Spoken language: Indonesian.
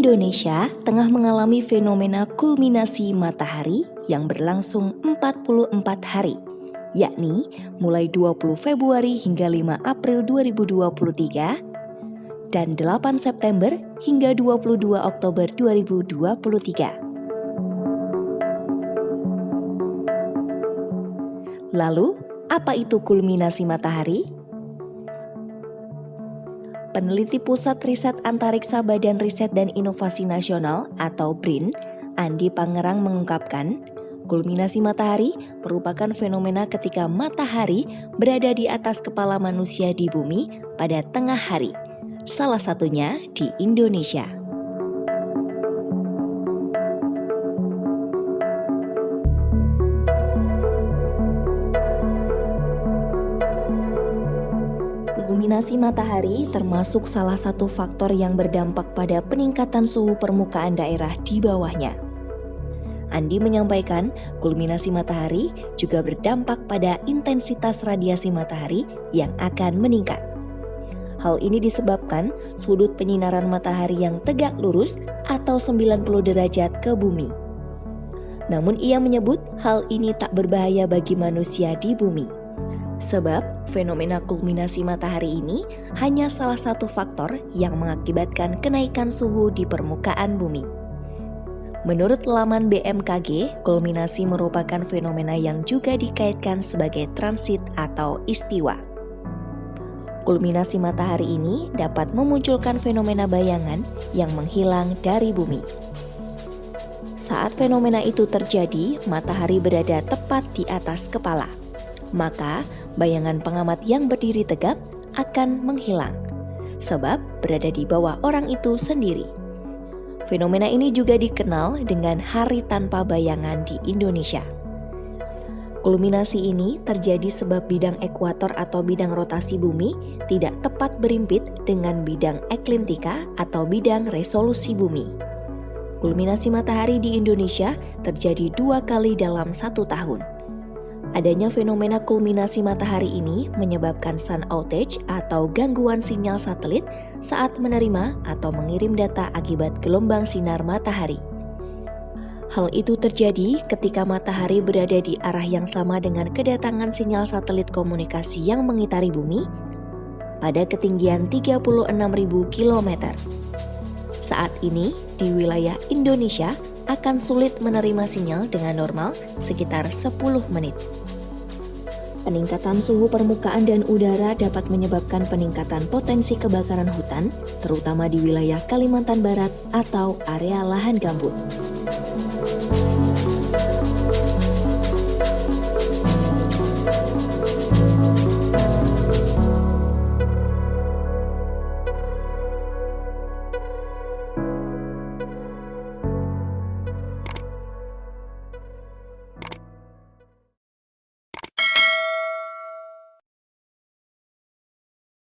Indonesia tengah mengalami fenomena kulminasi matahari yang berlangsung 44 hari, yakni mulai 20 Februari hingga 5 April 2023 dan 8 September hingga 22 Oktober 2023. Lalu, apa itu kulminasi matahari? Peneliti Pusat Riset Antariksa Badan Riset dan Inovasi Nasional atau BRIN, Andi Pangerang mengungkapkan, kulminasi matahari merupakan fenomena ketika matahari berada di atas kepala manusia di bumi pada tengah hari, salah satunya di Indonesia. Kulminasi matahari termasuk salah satu faktor yang berdampak pada peningkatan suhu permukaan daerah di bawahnya. Andi menyampaikan, kulminasi matahari juga berdampak pada intensitas radiasi matahari yang akan meningkat. Hal ini disebabkan sudut penyinaran matahari yang tegak lurus atau 90 derajat ke bumi. Namun ia menyebut hal ini tak berbahaya bagi manusia di bumi. Sebab fenomena kulminasi matahari ini hanya salah satu faktor yang mengakibatkan kenaikan suhu di permukaan bumi. Menurut laman BMKG, kulminasi merupakan fenomena yang juga dikaitkan sebagai transit atau istiwa. Kulminasi matahari ini dapat memunculkan fenomena bayangan yang menghilang dari bumi. Saat fenomena itu terjadi, matahari berada tepat di atas kepala. Maka bayangan pengamat yang berdiri tegap akan menghilang, sebab berada di bawah orang itu sendiri. Fenomena ini juga dikenal dengan hari tanpa bayangan di Indonesia. Kulminasi ini terjadi sebab bidang ekuator atau bidang rotasi bumi tidak tepat berimpit dengan bidang ekliptika atau bidang resolusi bumi. Kulminasi matahari di Indonesia terjadi 2 kali dalam 1 tahun. Adanya fenomena kulminasi matahari ini menyebabkan sun outage atau gangguan sinyal satelit saat menerima atau mengirim data akibat gelombang sinar matahari. Hal itu terjadi ketika matahari berada di arah yang sama dengan kedatangan sinyal satelit komunikasi yang mengitari bumi pada ketinggian 36.000 km. Saat ini, di wilayah Indonesia akan sulit menerima sinyal dengan normal sekitar 10 menit. Peningkatan suhu permukaan dan udara dapat menyebabkan peningkatan potensi kebakaran hutan, terutama di wilayah Kalimantan Barat atau area lahan gambut.